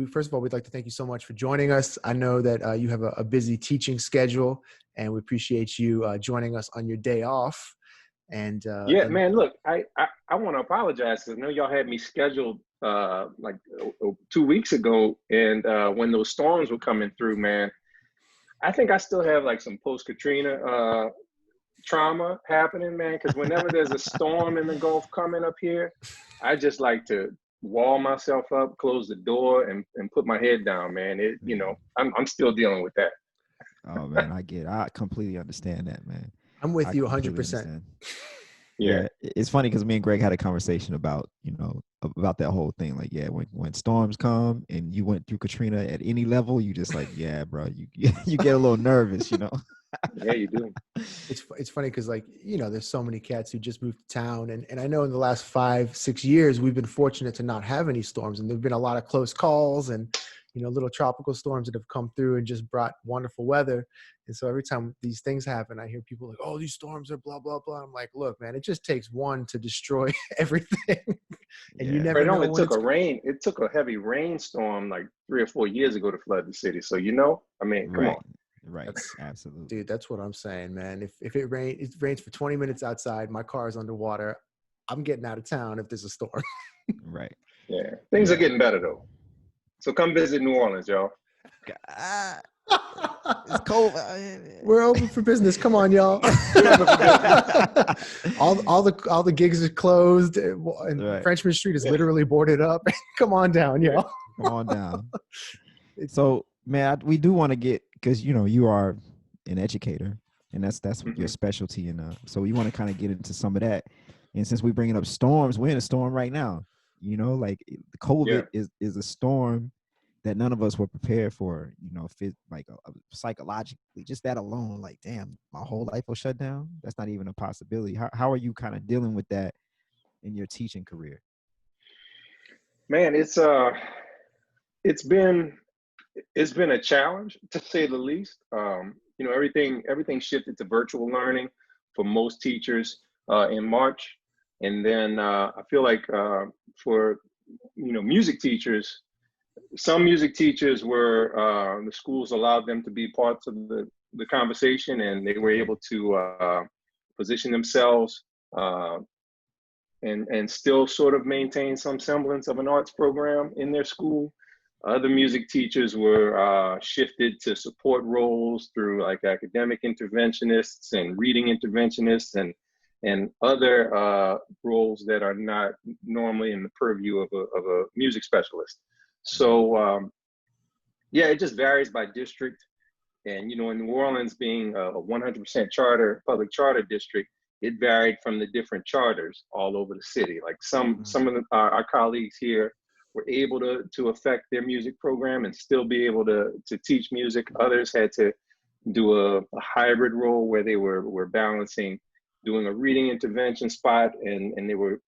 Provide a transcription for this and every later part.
first of all, we'd like to thank you so much for joining us. I know that you have a busy teaching schedule, and we appreciate you joining us on your day off. And man, look, I want to apologize because I know y'all had me scheduled like 2 weeks ago, and when those storms were coming through, man, I think I still have like some post-Katrina trauma happening, man, because whenever there's a storm in the Gulf coming up here, I just like to wall myself up, close the door, and put my head down, man. I'm still dealing with that. Oh man, I completely understand that, man. I'm with you 100%. Yeah, it's funny because me and Greg had a conversation about about that whole thing. Like, when storms come and you went through Katrina at any level, you just like, yeah, bro, you get a little nervous, Yeah, you do. It's funny because, like, there's so many cats who just moved to town, and I know in the last 5-6 years we've been fortunate to not have any storms, and there've been a lot of close calls and little tropical storms that have come through and just brought wonderful weather. And so every time these things happen, I hear people like, oh, these storms are blah blah blah. I'm like, look, man, it just takes one to destroy everything. And you never know. It took a heavy rainstorm like 3 or 4 years ago to flood the city. So come on. Right. Absolutely. Dude, that's what I'm saying, man. If it rains for 20 minutes outside, my car is underwater, I'm getting out of town if there's a storm. Right. Yeah. Things are getting better though. So come visit New Orleans, y'all. It's cold. We're open for business. Come on, y'all. all the gigs are closed, and right. Frenchman Street is literally boarded up. Come on down, y'all. Come on down. So, man, we do want to get, because you are an educator, and that's your specialty, and so we want to kind of get into some of that. And since we're bringing up storms, we're in a storm right now. Like COVID is a storm that none of us were prepared for. Psychologically, just that alone, like, damn, my whole life will shut down. That's not even a possibility. How are you kind of dealing with that in your teaching career? Man, it's been a challenge, to say the least. Everything shifted to virtual learning for most teachers in March. And then I feel like for music teachers, some music teachers were the schools allowed them to be parts of the conversation, and they were able to position themselves and still sort of maintain some semblance of an arts program in their school. Other music teachers were shifted to support roles through like academic interventionists and reading interventionists and other roles that are not normally in the purview of a music specialist. So it just varies by district. And in New Orleans being a 100% public charter district, it varied from the different charters all over the city. Like some of our colleagues here were able to affect their music program and still be able to teach music. Others had to do a hybrid role where they were balancing doing a reading intervention spot, and they were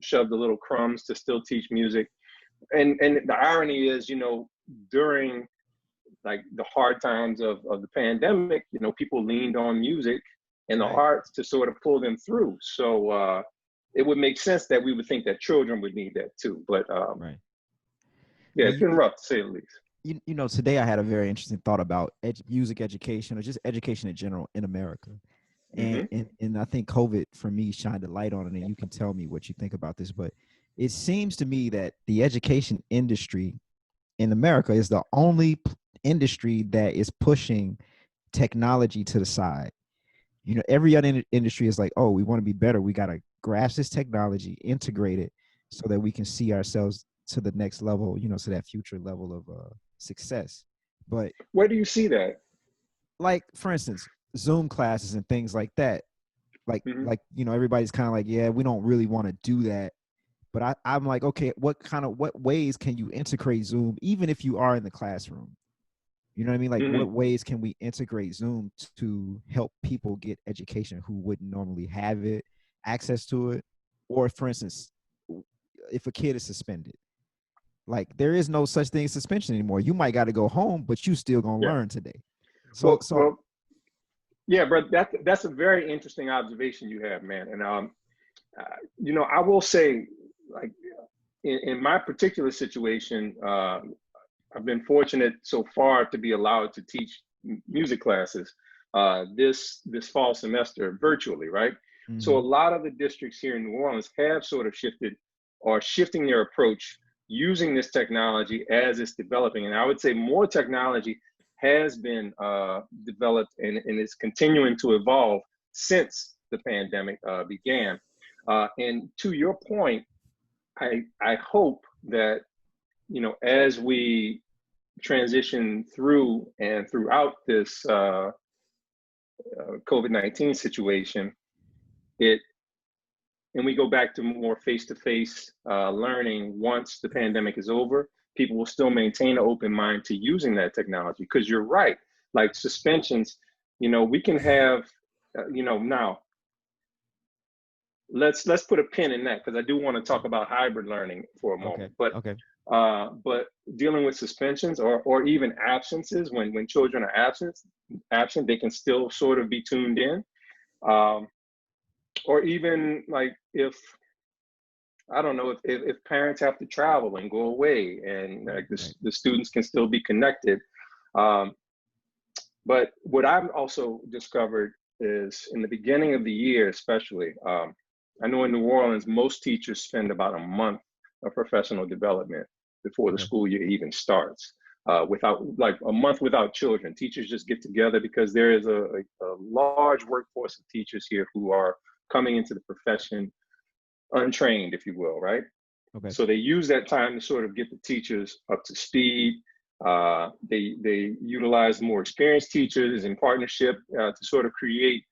shoved a little crumbs to still teach music. And the irony is, during like the hard times of the pandemic, people leaned on music and the arts to sort of pull them through. So it would make sense that we would think that children would need that too. But it's been rough, to say the least. Today I had a very interesting thought about music education, or just education in general in America. And I think COVID for me shined a light on it, and you can tell me what you think about this, but it seems to me that the education industry in America is the only industry that is pushing technology to the side. Every other industry is like, oh, we want to be better. We got to grasp this technology, integrate it so that we can see ourselves to the next level, to that future level of success. But where do you see that? Like, for instance, Zoom classes and things like that. Like, everybody's kind of like, yeah, we don't really want to do that. But I'm like, okay, what ways can you integrate Zoom, even if you are in the classroom? You know what I mean? Like, what ways can we integrate Zoom to help people get education who wouldn't normally have access to it? Or, for instance, if a kid is suspended, like, there is no such thing as suspension anymore. You might got to go home, but you still gonna learn today. Yeah, bro, that's a very interesting observation you have, man. And I will say, like, in my particular situation, I've been fortunate so far to be allowed to teach music classes this fall semester virtually, right? So a lot of the districts here in New Orleans have sort of shifted or shifting their approach using this technology as it's developing. And I would say more technology has been developed and is continuing to evolve since the pandemic began. And to your point, I hope that, you know, as we transition through and throughout this COVID-19 situation, and we go back to more face-to-face learning once the pandemic is over, people will still maintain an open mind to using that technology. Because you're right, like suspensions, you know, we can have, you know, now, let's put a pin in that, because I do want to talk about hybrid learning for a moment. But dealing with suspensions or even absences, when children are absent, they can still sort of be tuned in. Or even like if, I don't know, if parents have to travel and go away, and like the students can still be connected. But what I've also discovered is in the beginning of the year, especially, I know in New Orleans, most teachers spend about a month of professional development before the school year even starts. Without, like, a month without children. Teachers just get together because there is a large workforce of teachers here who are coming into the profession untrained, if you will, right? Okay. So they use that time to sort of get the teachers up to speed. They utilize more experienced teachers in partnership to sort of create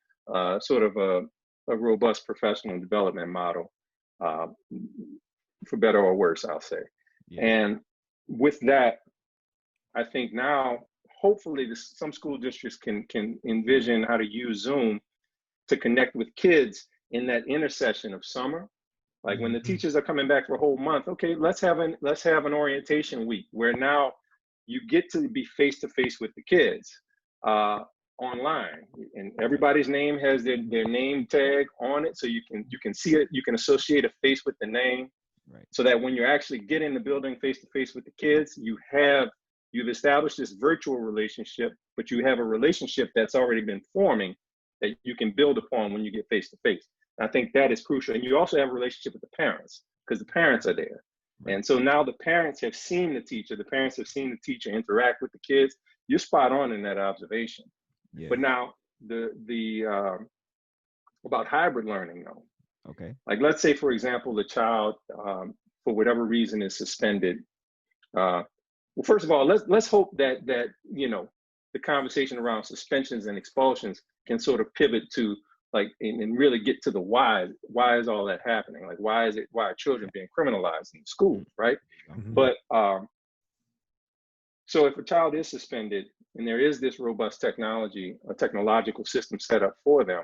sort of a robust professional development model, for better or worse, I'll say. Yeah. And with that, I think now, hopefully, some school districts can envision how to use Zoom to connect with kids in that intercession of summer. Like when the teachers are coming back for a whole month, okay, let's have an orientation week where now you get to be face to face with the kids online, and everybody's name has their name tag on it, so you can see it, you can associate a face with the name, right? So that when you're actually getting the building face to face with the kids, you've established this virtual relationship, but you have a relationship that's already been forming that you can build upon when you get face to face. I think that is crucial. And you also have a relationship with the parents, because the parents are there. Right. And so now the parents have seen the teacher, interact with the kids. You're spot on in that observation. Yeah. But now the about hybrid learning though. Okay. Like, let's say, for example, the child, for whatever reason, is suspended. Well, first of all, let's hope that you know, the conversation around suspensions and expulsions can sort of pivot to, like, and really get to the why. Why is all that happening? Like, why are children being criminalized in school, right? Mm-hmm. But so if a child is suspended and there is this robust technology, a technological system set up for them,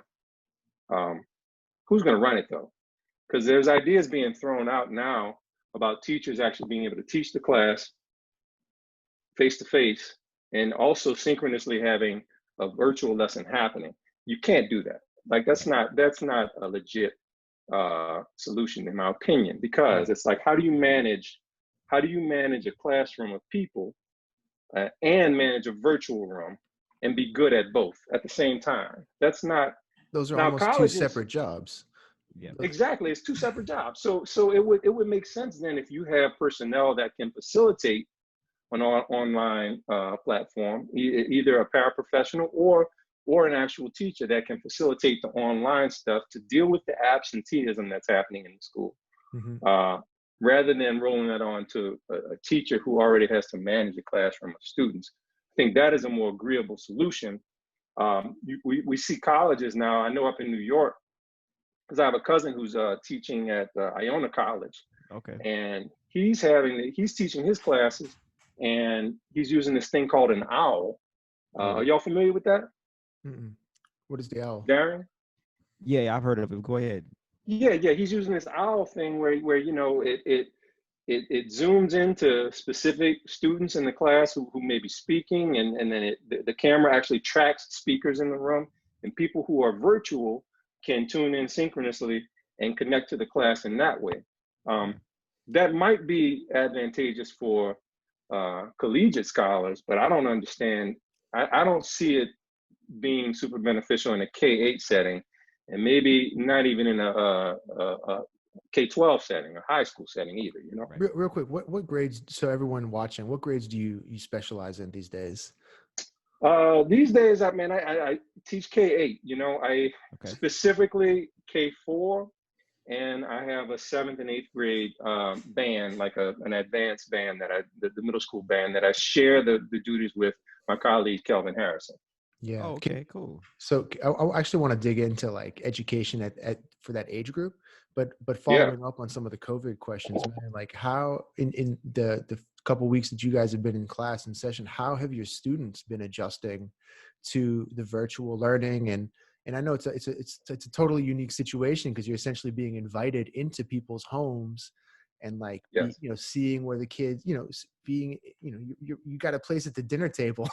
who's going to run it though? Because there's ideas being thrown out now about teachers actually being able to teach the class face to face and also synchronously having a virtual lesson happening. You can't do that. Like, that's not a legit solution, in my opinion, because it's like, how do you manage a classroom of people and manage a virtual room and be good at both at the same time? That's not. Those are almost two separate jobs. Yeah, exactly. It's two separate jobs. So it would make sense then if you have personnel that can facilitate an online platform, either a paraprofessional or an actual teacher that can facilitate the online stuff to deal with the absenteeism that's happening in the school, rather than rolling that on to a teacher who already has to manage a classroom of students. I think that is a more agreeable solution. We see colleges now, I know up in New York, because I have a cousin who's teaching at Iona College. Okay. And he's teaching his classes, and he's using this thing called an OWL. Are y'all familiar with that? Mm-mm. What is the OWL? Darren? Yeah, I've heard of it. Go ahead. Yeah. He's using this OWL thing where you know, it zooms into specific students in the class who may be speaking, and then the camera actually tracks speakers in the room, and people who are virtual can tune in synchronously and connect to the class in that way. That might be advantageous for collegiate scholars, but I don't understand. I don't see it being super beneficial in a K-8 setting, and maybe not even in a K-12 setting, a high school setting either, you know? Real quick, what grades, so everyone watching, what grades do you specialize in these days? These days, I teach K-8, you know, specifically K-4, and I have a 7th and 8th grade band, like an advanced band the middle school band that I share the duties with my colleague, Kelvin Harrison. Yeah. Oh, okay, cool. So I actually want to dig into like education for that age group, but following up on some of the COVID questions, man, like how in the couple weeks that you guys have been in class and session, how have your students been adjusting to the virtual learning? And I know it's a totally unique situation because you're essentially being invited into people's homes and like, seeing where the kids, being, you got a place at the dinner table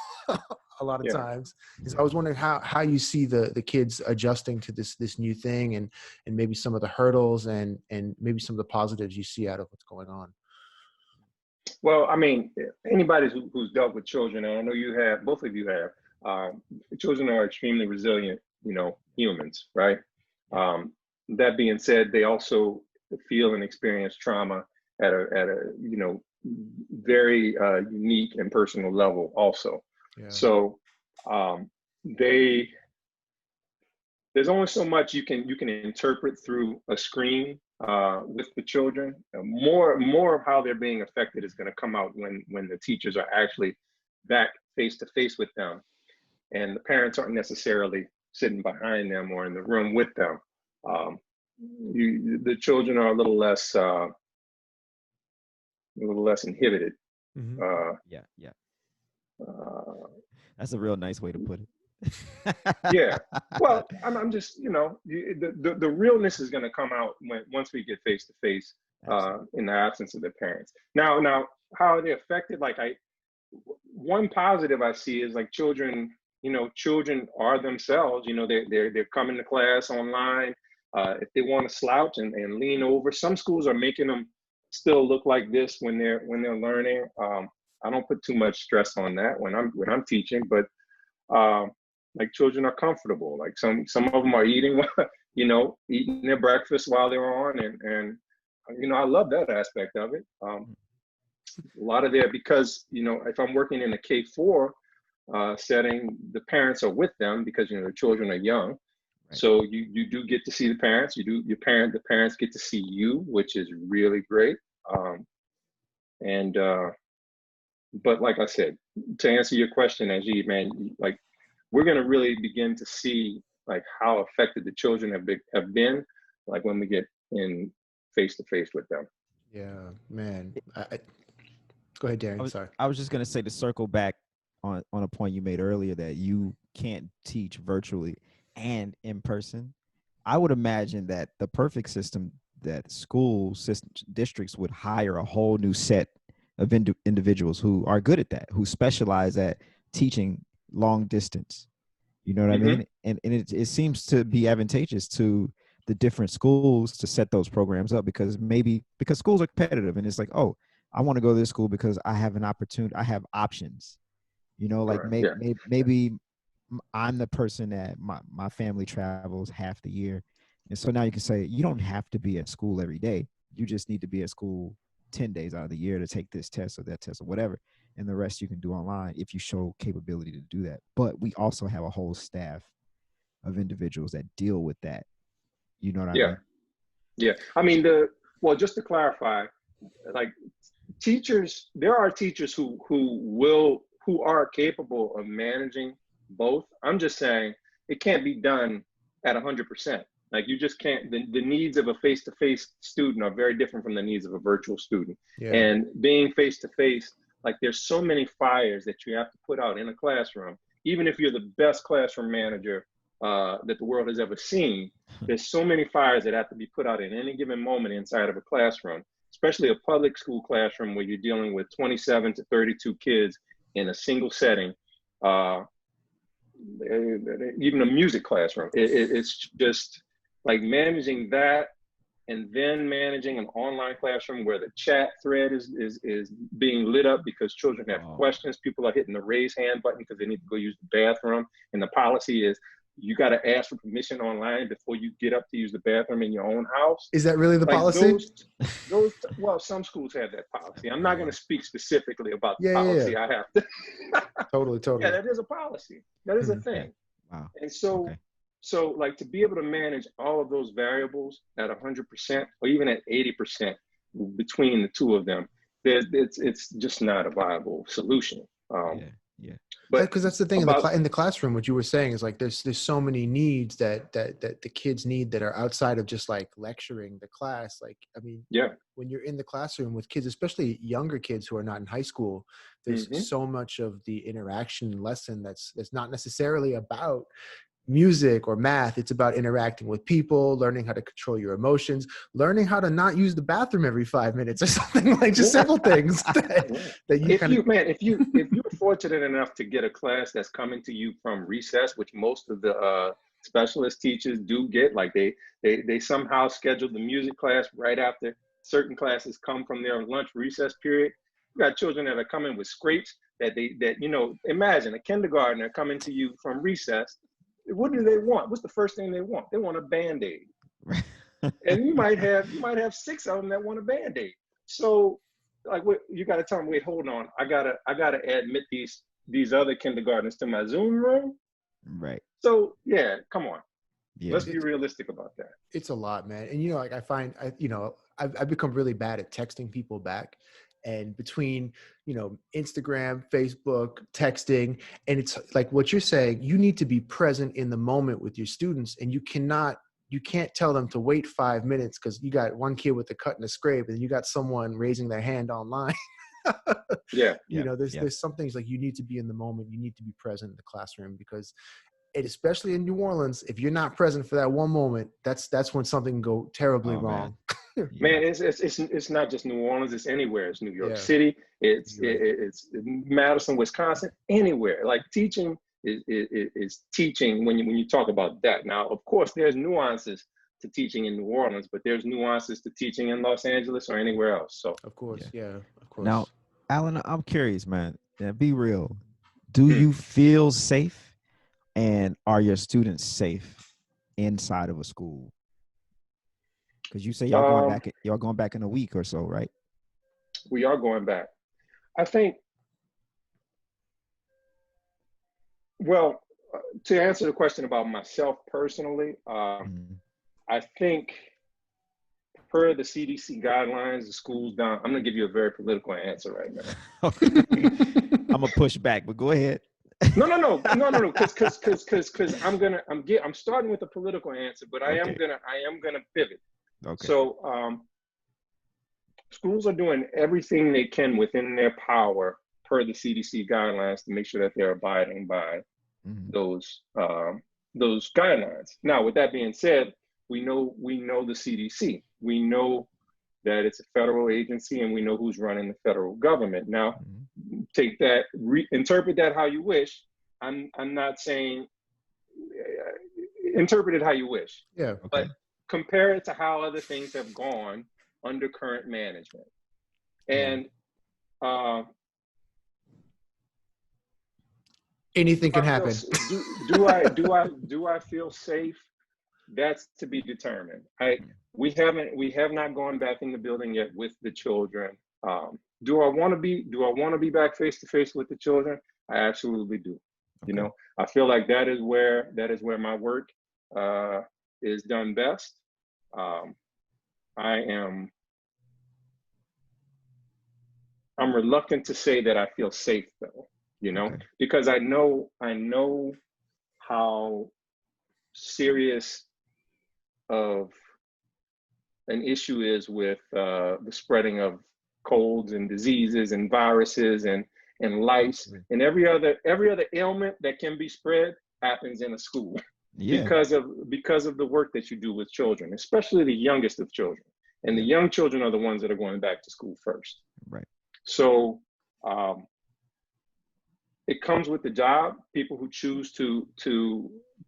a lot of times. And so I was wondering how you see the kids adjusting to this new thing and maybe some of the hurdles and maybe some of the positives you see out of what's going on. Well, I mean, anybody who's dealt with children, and I know both of you have, children are extremely resilient, humans, right? That being said, they also feel and experience trauma at a very unique and personal level also. Yeah. So there's only so much you can interpret through a screen with the children. More of how they're being affected is going to come out when the teachers are actually back face to face with them, and the parents aren't necessarily sitting behind them or in the room with them. The children are a little less inhibited. Mm-hmm. That's a real nice way to put it. Yeah. Well, I'm just, the realness is going to come out once we get face to face in the absence of their parents. Now, how are they affected? Like one positive I see is like children are themselves. They're coming to class online. If they want to slouch and lean over, some schools are making them still look like this when they're learning. I don't put too much stress on that when I'm teaching, but like children are comfortable. Like some of them are eating their breakfast while they're on, and I love that aspect of it. A lot of because if I'm working in a K-4 setting, the parents are with them because the children are young. Right. So you do get to see the parents. The parents get to see you, which is really great. But like I said, to answer your question, Ajid, man, like we're gonna really begin to see like how affected the children have been, like when we get in face to face with them. Yeah, man. Go ahead, Darren. Sorry. I was just gonna say, to circle back on a point you made earlier, that you can't teach virtually and in person. I would imagine that the perfect system, that school districts would hire a whole new set of individuals who are good at that, who specialize at teaching long distance. You know what I mean? And it seems to be advantageous to the different schools to set those programs up because schools are competitive, and it's like, oh, I want to go to this school because I have an opportunity, I have options. Maybe I'm the person that my family travels half the year. And so now you can say, you don't have to be at school every day. You just need to be at school 10 days out of the year to take this test or that test or whatever. And the rest you can do online if you show capability to do that. But we also have a whole staff of individuals that deal with that. You know what I mean? Yeah. I mean, just to clarify, like teachers, there are teachers who are capable of managing both. I'm just saying it can't be done at 100%. Like you just can't, the needs of a face-to-face student are very different from the needs of a virtual student. Yeah. And being face-to-face, like there's so many fires that you have to put out in a classroom. Even if you're the best classroom manager that the world has ever seen, there's so many fires that have to be put out at any given moment inside of a classroom, especially a public school classroom where you're dealing with 27 to 32 kids in a single setting. Even a music classroom, it's just like managing that and then managing an online classroom where the chat thread is being lit up because children have questions. People are hitting the raise hand button because they need to go use the bathroom. And the policy is you got to ask for permission online before you get up to use the bathroom in your own house. Is that really the policy? Well, some schools have that policy. I'm not going to speak specifically about the policy. Yeah. I have to. Totally. Yeah, that is a policy. That is a thing. Wow. And so, so like to be able to manage all of those variables at 100% or even at 80% between the two of them, it's just not a viable solution. But because that's the thing in the classroom, what you were saying is like there's so many needs that the kids need that are outside of just like lecturing the class. Like, I mean, when you're in the classroom with kids, especially younger kids who are not in high school, there's so much of the interaction lesson that's not necessarily about music or math. It's about interacting with people, learning how to control your emotions, learning how to not use the bathroom every 5 minutes or something, like just simple things that you if you're fortunate enough to get a class that's coming to you from recess, which most of the specialist teachers do get, like they somehow schedule the music class right after certain classes come from their lunch recess period. You got children that are coming with scrapes that imagine a kindergartner coming to you from recess. What do they want? What's the first thing they want? They want a Band-Aid. And you might have 6 of them that want a Band-Aid. So like you got to tell them, wait, hold on. I gotta admit these other kindergartnens to my Zoom room. Right. So yeah, come on. Yeah. Let's be realistic about that. It's a lot, man. And like I find I've become really bad at texting people back. And between, Instagram, Facebook, texting, and it's like what you're saying, you need to be present in the moment with your students, and you can't tell them to wait 5 minutes because you got one kid with a cut and a scrape and you got someone raising their hand online. There's some things like you need to be in the moment. You need to be present in the classroom because especially in New Orleans, if you're not present for that one moment, that's when something can go terribly wrong. Man, it's not just New Orleans. It's anywhere. It's New York City. It's Madison, Wisconsin. Anywhere. Like teaching is teaching when you talk about that. Now, of course, there's nuances to teaching in New Orleans, but there's nuances to teaching in Los Angeles or anywhere else. So of course. Now, Alan, I'm curious, man. Now, be real. Do you feel safe? And are your students safe inside of a school? Because you say y'all going back in a week or so, right? We are going back. I think. Well, to answer the question about myself personally, I think per the CDC guidelines, the school's down. I'm gonna give you a very political answer right now. I'm gonna push back, but go ahead. No, because I'm starting with a political answer, but I am gonna pivot. Okay. So schools are doing everything they can within their power per the CDC guidelines to make sure that they're abiding by those guidelines. Now, with that being said, we know the CDC. We know that it's a federal agency, and we know who's running the federal government. Now, take that, interpret that how you wish. I'm not saying interpret it how you wish. Yeah. Okay. But compare it to how other things have gone under current management. And anything can happen. Do I feel safe? That's to be determined. We have not gone back in the building yet with the children. Do I want to be back face to face with the children? I absolutely do. Okay. I feel like that is where my work is done best. I'm reluctant to say that I feel safe though, because I know how serious of an issue is with the spreading of colds and diseases and viruses and lice and every other ailment that can be spread happens in a school because of the work that you do with children, especially the youngest of children. And the young children are the ones that are going back to school first. Right. So it comes with the job. People who choose to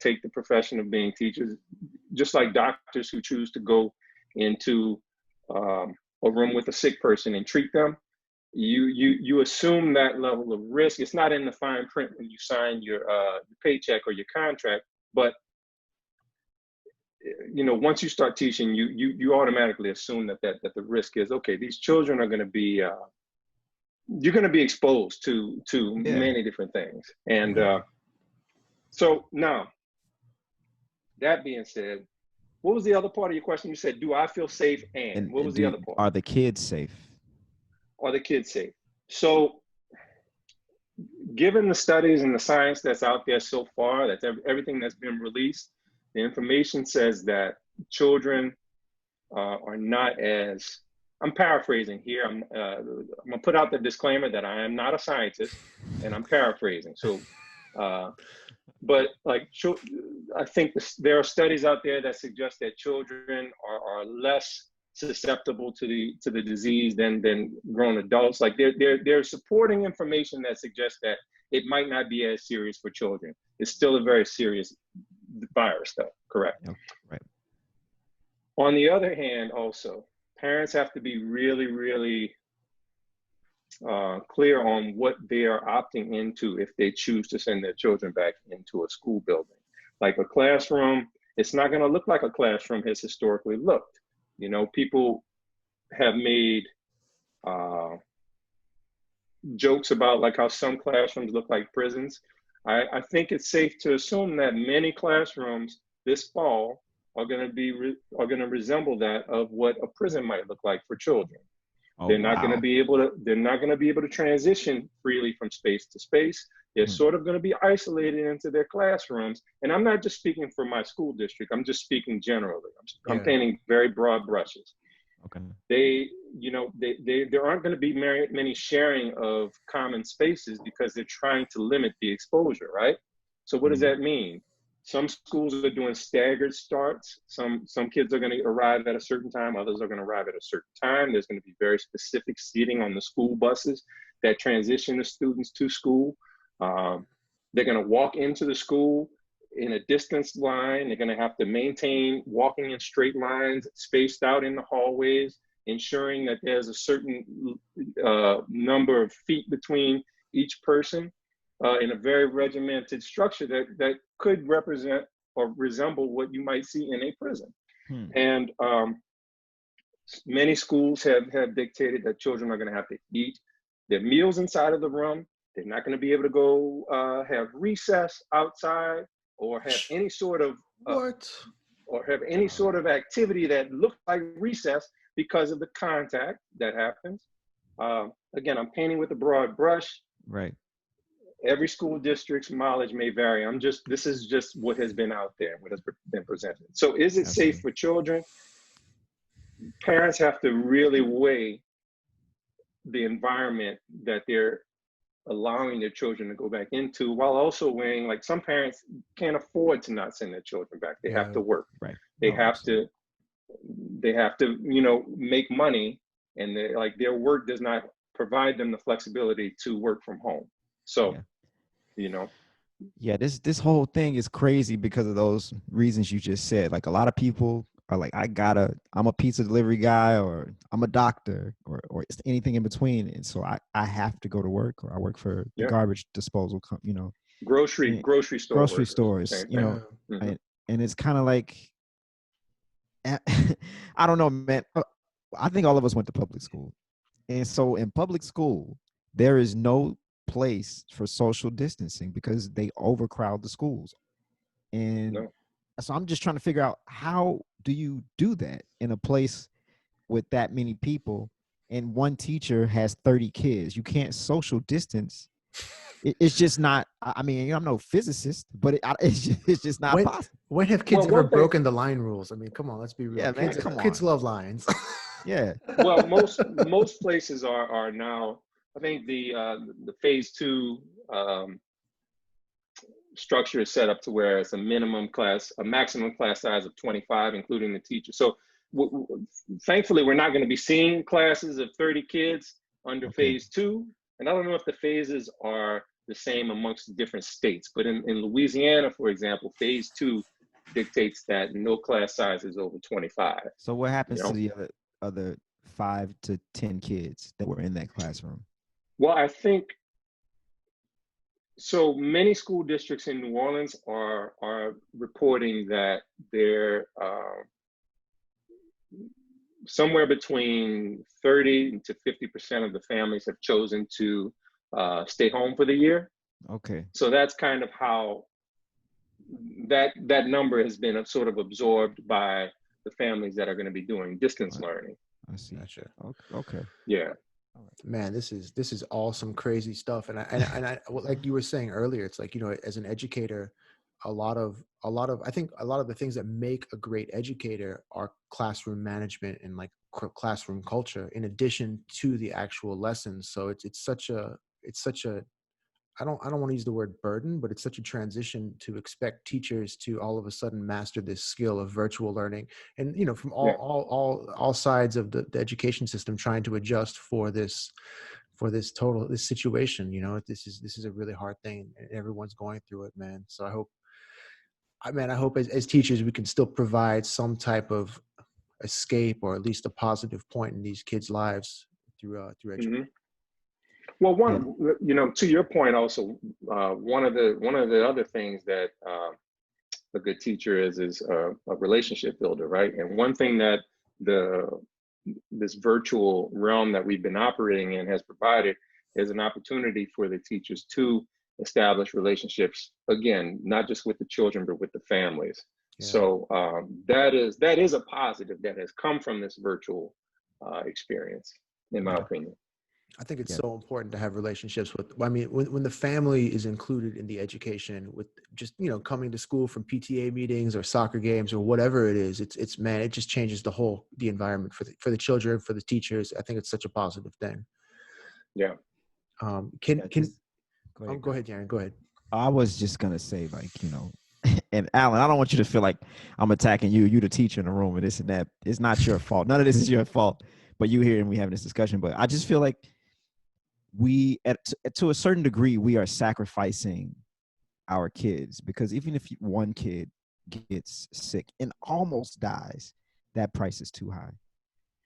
take the profession of being teachers, just like doctors who choose to go into a room with a sick person and treat them, you assume that level of risk. It's not in the fine print when you sign your paycheck or your contract, but once you start teaching, you automatically assume that the risk is, okay, these children are going to be you're going to be exposed to many different things. And so now, that being said, what was the other part of your question? You said, do I feel safe? And what was the other part? Are the kids safe? Are the kids safe? So given the studies and the science that's out there so far, that's everything that's been released, the information says that children are not as, I'm paraphrasing here. I'm gonna put out the disclaimer that I am not a scientist, and I'm paraphrasing. So, but like, I think there are studies out there that suggest that children are less susceptible to the disease than grown adults. Like they're supporting information that suggests that it might not be as serious for children. It's still a very serious virus, though. Correct. Right. On the other hand, also, parents have to be really, really clear on what they are opting into if they choose to send their children back into a school building. Like a classroom, it's not going to look like a classroom has historically looked. People have made jokes about like how some classrooms look like prisons. I think it's safe to assume that many classrooms this fall are going to resemble that of what a prison might look like for children. They're not going to be able to transition freely from space to space. They're sort of going to be isolated into their classrooms. And I'm not just speaking for my school district. I'm just speaking generally. I'm painting very broad brushes. Okay. There aren't going to be many sharing of common spaces because they're trying to limit the exposure, right? So what does that mean? Some schools are doing staggered starts. Some kids are going to arrive at a certain time. Others are going to arrive at a certain time. There's going to be very specific seating on the school buses that transition the students to school. They're going to walk into the school in a distance line. They're going to have to maintain walking in straight lines, spaced out in the hallways, ensuring that there's a certain number of feet between each person in a very regimented structure that could represent or resemble what you might see in a prison. And many schools have dictated that children are going to have to eat their meals inside of the room. They're not going to be able to go have recess outside or have any sort of activity that looks like recess because of the contact that happens. Again, I'm painting with a broad brush. Right. Every school district's mileage may vary. This is just what has been out there, what has been presented. So is it safe for children? Parents have to really weigh the environment that they're allowing their children to go back into, while also weighing, like, some parents can't afford to not send their children back. They have to work. Right. They have to make money, and their work does not provide them the flexibility to work from home. So, this whole thing is crazy because of those reasons you just said. Like, a lot of people are like, I'm a pizza delivery guy, or I'm a doctor, or it's anything in between. And so I have to go to work, or I work for the garbage disposal, grocery stores, and it's kind of like, I don't know, man. I think all of us went to public school. And so in public school, there is no place for social distancing because they overcrowd the schools. And so I'm just trying to figure out, how do you do that in a place with that many people and one teacher has 30 kids? You can't social distance. It's just not, I mean, I'm no physicist, but it's just not possible. When have kids ever broken the line rules? I mean, come on, let's be real. Yeah, man, kids love lines. Yeah. Well, most places are now, I think the phase 2 structure is set up to where it's a maximum class size of 25, including the teacher. So thankfully, we're not going to be seeing classes of 30 kids under phase 2. And I don't know if the phases are the same amongst different states, but in Louisiana, for example, phase 2 dictates that no class size is over 25. So what happens You to know? the other 5 to 10 kids that were in that classroom? Well, I think so. Many school districts in New Orleans are reporting that they're somewhere between 30 to 50% of the families have chosen to stay home for the year. Okay. So that's kind of how that number has been sort of absorbed by the families that are going to be doing distance learning. I see. Gotcha. Okay. Yeah. Man, this is all some crazy stuff. And I like you were saying earlier, it's like, you know, as an educator, a lot of I think a lot of the things that make a great educator are classroom management and like classroom culture, in addition to the actual lessons. So it's such a I don't want to use the word burden, but it's such a transition to expect teachers to all of a sudden master this skill of virtual learning. And, you know, from all sides of the education system trying to adjust for this situation. You know, this is a really hard thing, and everyone's going through it, man. So I hope as teachers, we can still provide some type of escape, or at least a positive point in these kids' lives through education. Mm-hmm. Well, you know, to your point also, one of the other things that a good teacher is a relationship builder, right? And one thing that this virtual realm that we've been operating in has provided is an opportunity for the teachers to establish relationships, again, not just with the children, but with the families. Yeah. So that is a positive that has come from this virtual experience, in my opinion. I think it's so important to have relationships with, I mean, when the family is included in the education, with just, you know, coming to school from PTA meetings or soccer games or whatever it is, it's man, it just changes the environment for the children, for the teachers. I think it's such a positive thing. Yeah. Go ahead, Darren, go ahead. I was just going to say, like, you know, and Alan, I don't want you to feel like I'm attacking you. You the teacher in the room and this and that. It's not your fault. None of this is your fault, but you here and we having this discussion. But I just feel like we, to a certain degree, we are sacrificing our kids, because even if one kid gets sick and almost dies, that price is too high.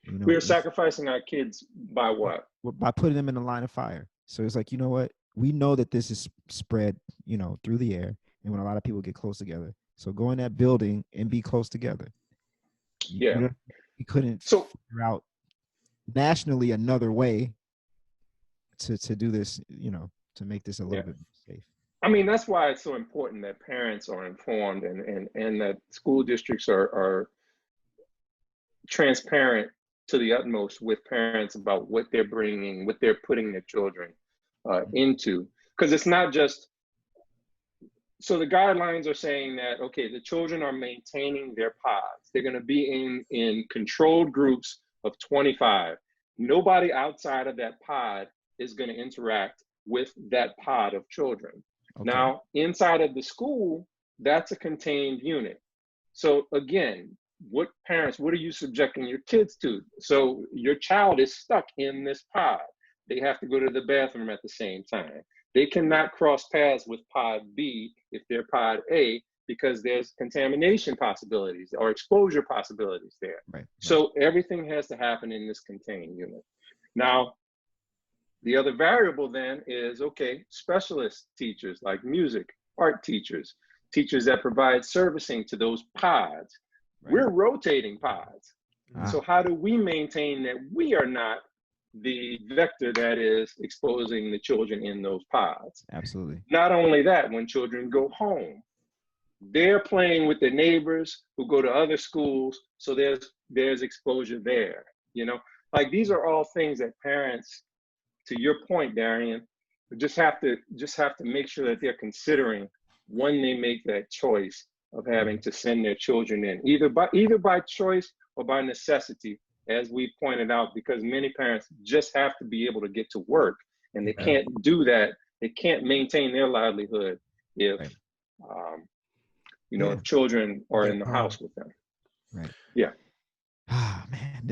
You know, we are sacrificing our kids by what? By putting them in the line of fire. So it's like, you know what? We know that this is spread, you know, through the air, and when a lot of people get close together. So go in that building and be close together. Yeah. We couldn't figure out nationally another way to do this, you know, to make this a little bit safe. I mean, that's why it's so important that parents are informed and that school districts are transparent to the utmost with parents about what they're bringing, what they're putting their children into. Because it's not just, so the guidelines are saying that, okay, the children are maintaining their pods. They're going to be in controlled groups of 25. Nobody outside of that pod is going to interact with that pod of children. Okay. Now, inside of the school, that's a contained unit. So again, what are you subjecting your kids to? So your child is stuck in this pod. They have to go to the bathroom at the same time. They cannot cross paths with pod B if they're pod A, because there's contamination possibilities or exposure possibilities there. Right. So everything has to happen in this contained unit. Now, the other variable then is, okay, specialist teachers like music, art teachers, teachers that provide servicing to those pods. Right. We're rotating pods. So how do we maintain that we are not the vector that is exposing the children in those pods? Absolutely. Not only that, when children go home, they're playing with their neighbors who go to other schools. So there's exposure there. You know, like these are all things that parents, to your point, Darrian, just have to make sure that they're considering when they make that choice of having to send their children in, either by choice or by necessity, as we pointed out, because many parents just have to be able to get to work, and they can't do that. They can't maintain their livelihood if, if children are in the house with them. Right. Yeah. Ah, man,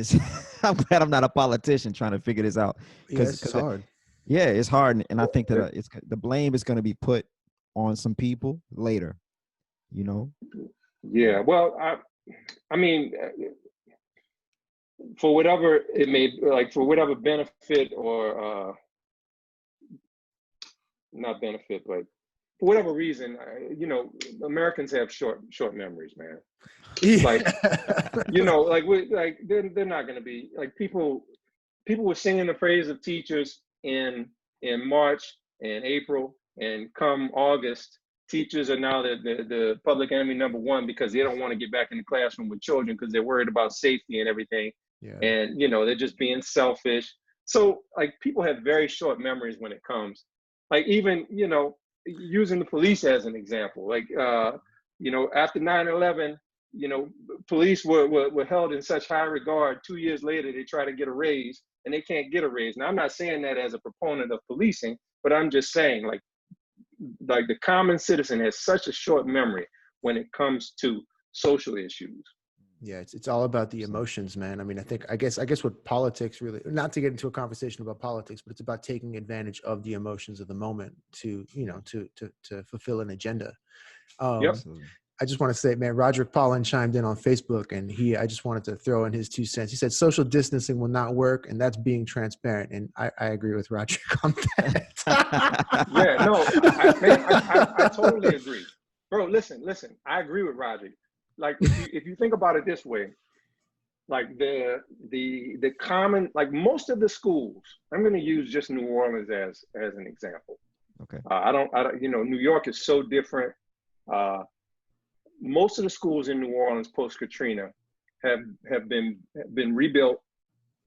I'm glad I'm not a politician trying to figure this out. Because it's hard. Yeah, it's hard. And I think that the blame is going to be put on some people later, you know? Yeah, well, I mean, for whatever it may, like for whatever benefit or not benefit, but for whatever reason, you know, Americans have short memories, man. Like, you know, like they're not going to be like people were singing the praise of teachers in March and April, and come August, teachers are now the public enemy number one because they don't want to get back in the classroom with children because they're worried about safety and everything. Yeah. And you know, they're just being selfish. So like people have very short memories when it comes, like even, you know, using the police as an example, like you know, after 9/11, you know, police were held in such high regard. 2 years later, they try to get a raise and they can't get a raise. Now, I'm not saying that as a proponent of policing, but I'm just saying like the common citizen has such a short memory when it comes to social issues. Yeah, it's all about the emotions, man. I mean, I guess what politics really, not to get into a conversation about politics, but it's about taking advantage of the emotions of the moment to, you know, to fulfill an agenda. Yep. I just want to say, man, Roderick Paulin chimed in on Facebook, and I just wanted to throw in his 2 cents. He said, social distancing will not work, and that's being transparent. And I agree with Roderick on that. Yeah, no, I totally agree. Bro, listen, I agree with Roderick. Like if you think about it this way, like the common, like most of the schools, I'm going to use just New Orleans as an example. Okay. I don't, you know, New York is so different. Most of the schools in New Orleans post Katrina have been rebuilt.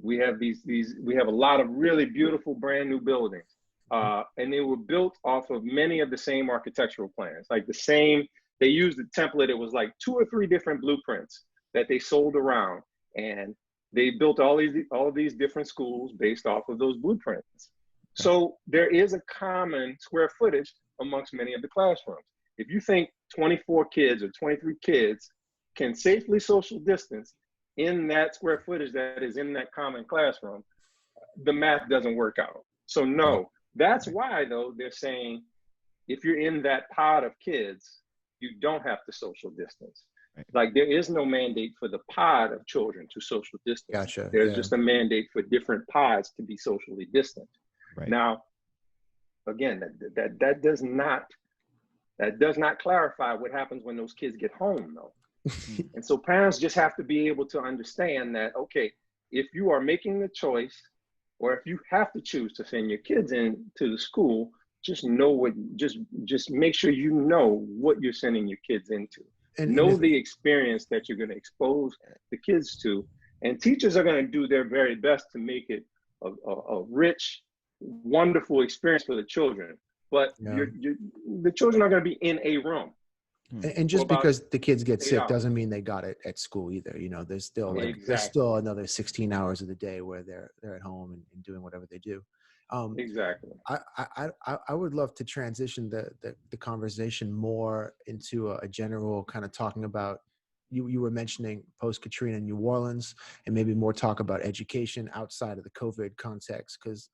We have we have a lot of really beautiful brand new buildings, and they were built off of many of the same architectural plans, like the same. They used the template. It was like 2 or 3 different blueprints that they sold around, and they built all of these different schools based off of those blueprints. So there is a common square footage amongst many of the classrooms. If you think 24 kids or 23 kids can safely social distance in that square footage that is in that common classroom, the math doesn't work out. So no, that's why though they're saying if you're in that pod of kids, you don't have to social distance. Like there is no mandate for the pod of children to social distance. Gotcha. There's just a mandate for different pods to be socially distant. Right. Now, again, that does not clarify what happens when those kids get home, though. And so parents just have to be able to understand that, okay, if you are making the choice, or if you have to choose to send your kids into the school, just know just make sure you know what you're sending your kids into. And know the experience that you're going to expose the kids to. And teachers are going to do their very best to make it a rich, wonderful experience for the children. But the children are going to be in a room. And just because the kids get sick doesn't mean they got it at school either. You know, there's still there's still another 16 hours of the day where they're at home and doing whatever they do. Exactly. I would love to transition the conversation more into a general kind of talking about, you were mentioning post-Katrina New Orleans, and maybe more talk about education outside of the COVID context, because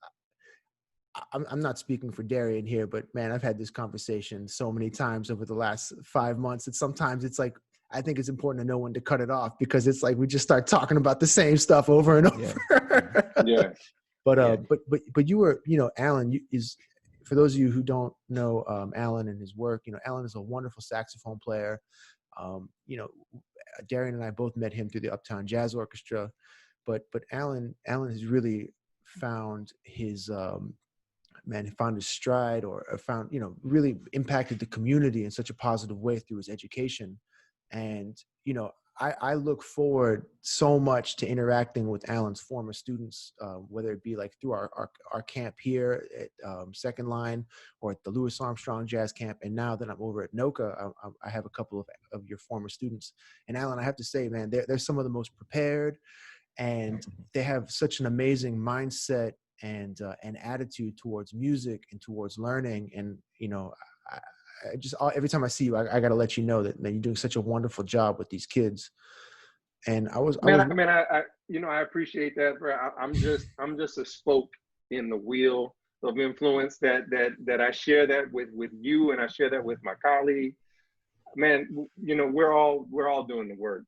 I'm not speaking for Darrian here, but man, I've had this conversation so many times over the last 5 months that sometimes it's like, I think it's important to know when to cut it off, because it's like we just start talking about the same stuff over and over. Yeah. But you were, you know, Alan for those of you who don't know Alan and his work, you know, Alan is a wonderful saxophone player. You know, Darrian and I both met him through the Uptown Jazz Orchestra, but Alan has really found his found his stride, or found, you know, really impacted the community in such a positive way through his education. And, you know, I look forward so much to interacting with Alan's former students, whether it be like through our camp here at Second Line, or at the Louis Armstrong Jazz Camp. And now that I'm over at NOCA, I have a couple of your former students. And Alan, I have to say, man, they're some of the most prepared, and they have such an amazing mindset and attitude towards music and towards learning. And, you know, I just, every time I see you, I got to let you know that, man, you're doing such a wonderful job with these kids. And I you know, I appreciate that, bro. I'm just a spoke in the wheel of influence that I share that with you, and I share that with my colleague. man, we're all doing the work,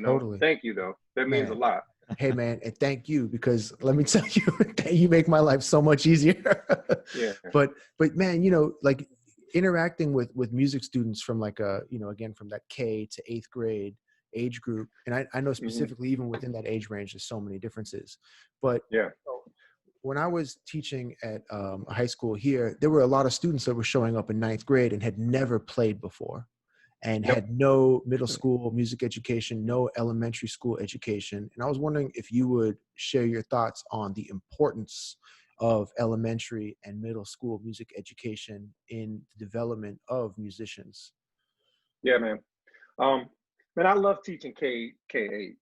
Totally. Thank you though. That means a Man. lot. Hey man, and thank you, because let me tell you, you make my life so much easier. Yeah. But man, like interacting with music students from like again, from that K to 8th grade age group. And I know Hmm. specifically even within that age range, there's so many differences. But Yeah. when I was teaching at a high school here, there were a lot of students that were showing up in 9th grade and had never played before, and Yep. had no middle school music education, no elementary school education. And I was wondering if you would share your thoughts on the importance of elementary and middle school music education in the development of musicians. Yeah, man. Um, Man, I love teaching K8.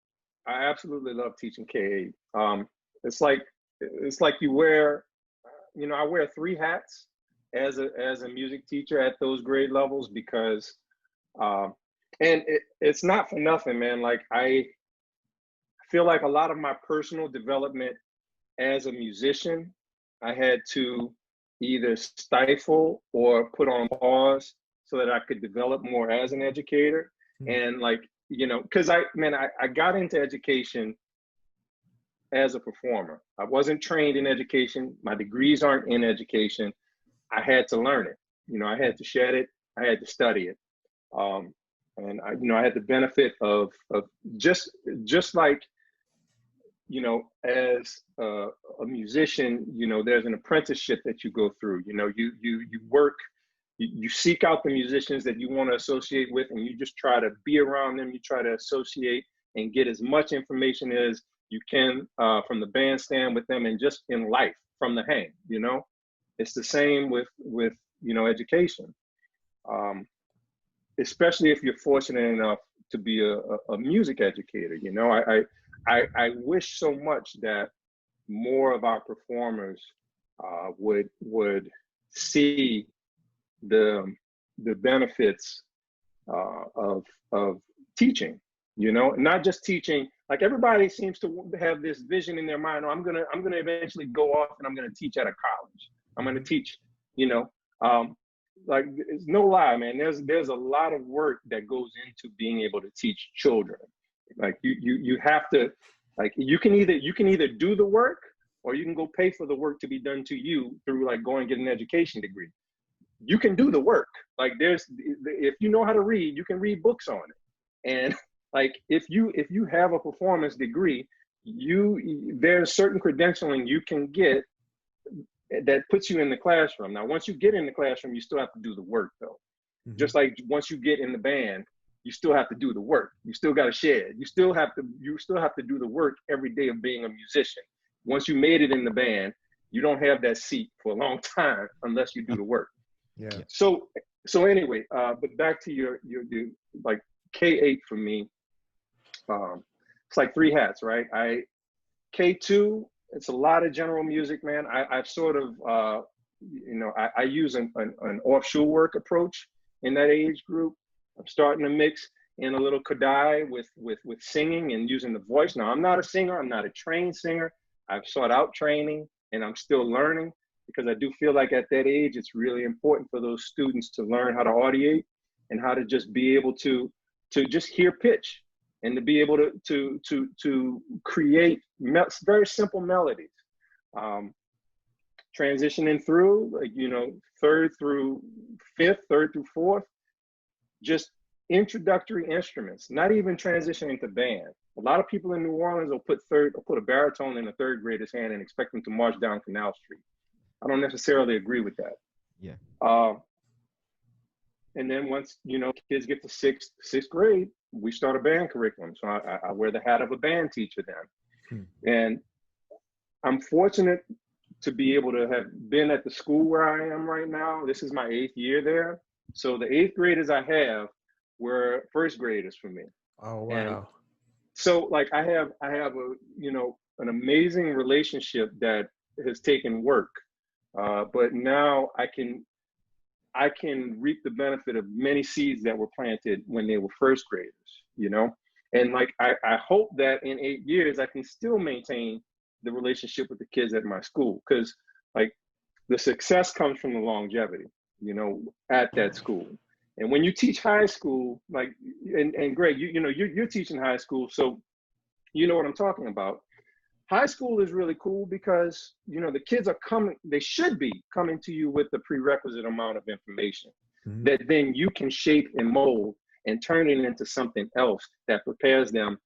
I absolutely love teaching K8. It's like you wear, I wear three hats as a music teacher at those grade levels, because and it's not for nothing, man. Like, I feel like a lot of my personal development as a musician, I had to either stifle or put on pause so that I could develop more as an educator. Hmm. And like, because I got into education as a performer. I wasn't trained in education. My degrees aren't in education. I had to learn it. I had to shed it. I had to study it. And I had the benefit of just like, as a musician, there's an apprenticeship that you go through. You work, you seek out the musicians that you want to associate with, and you just try to be around them. You try to associate and get as much information as you can from the bandstand with them, and just in life from the hang. It's the same with education, especially if you're fortunate enough to be a music educator. I wish so much that more of our performers would see the benefits of teaching. Not just teaching. Like, everybody seems to have this vision in their mind. Oh, I'm gonna eventually go off and I'm gonna teach at a college. I'm gonna teach. Like, it's no lie, man. There's a lot of work that goes into being able to teach children. Like, you have to, like, you can either do the work, or you can go pay for the work to be done to you through, like, going and get an education degree. You can do the work. Like, if you know how to read, you can read books on it. And like, if you have a performance degree, there's certain credentialing you can get that puts you in the classroom. Now, once you get in the classroom, you still have to do the work, though. Mm-hmm. Just like once you get in the band, you still have to do the work. You still got to shed. You still have to do the work every day of being a musician. Once you made it in the band, you don't have that seat for a long time unless you do the work. Yeah. So anyway, but back to your like, K8 for me, it's like three hats, right? K2, it's a lot of general music, man. I've sort of, I use an offshore work approach in that age group. I'm starting to mix in a little Kodai with singing and using the voice. Now, I'm not a singer. I'm not a trained singer. I've sought out training, and I'm still learning, because I do feel like at that age, it's really important for those students to learn how to audiate and how to just be able to just hear pitch, and to be able to create very simple melodies. Transitioning through, like, third through fourth, just introductory instruments, not even transitioning to band. A lot of people in New Orleans will put a baritone in a third grader's hand and expect them to march down Canal Street. I don't necessarily agree with that. Yeah. And then once, kids get to sixth grade, we start a band curriculum. So I wear the hat of a band teacher then. And I'm fortunate to be able to have been at the school where I am right now. This is my 8th year there. So the 8th graders I have were first graders for me. Oh, wow. And so, like, I have an amazing relationship that has taken work. But now I can reap the benefit of many seeds that were planted when they were first graders, and like, I hope that in 8 years I can still maintain the relationship with the kids at my school, because, like, the success comes from the longevity, at that school. And when you teach high school, like, and Greg, you're teaching high school, so you know what I'm talking about. High school is really cool because, the kids are coming, they should be coming to you with the prerequisite amount of information that then you can shape and mold and turn it into something else that prepares them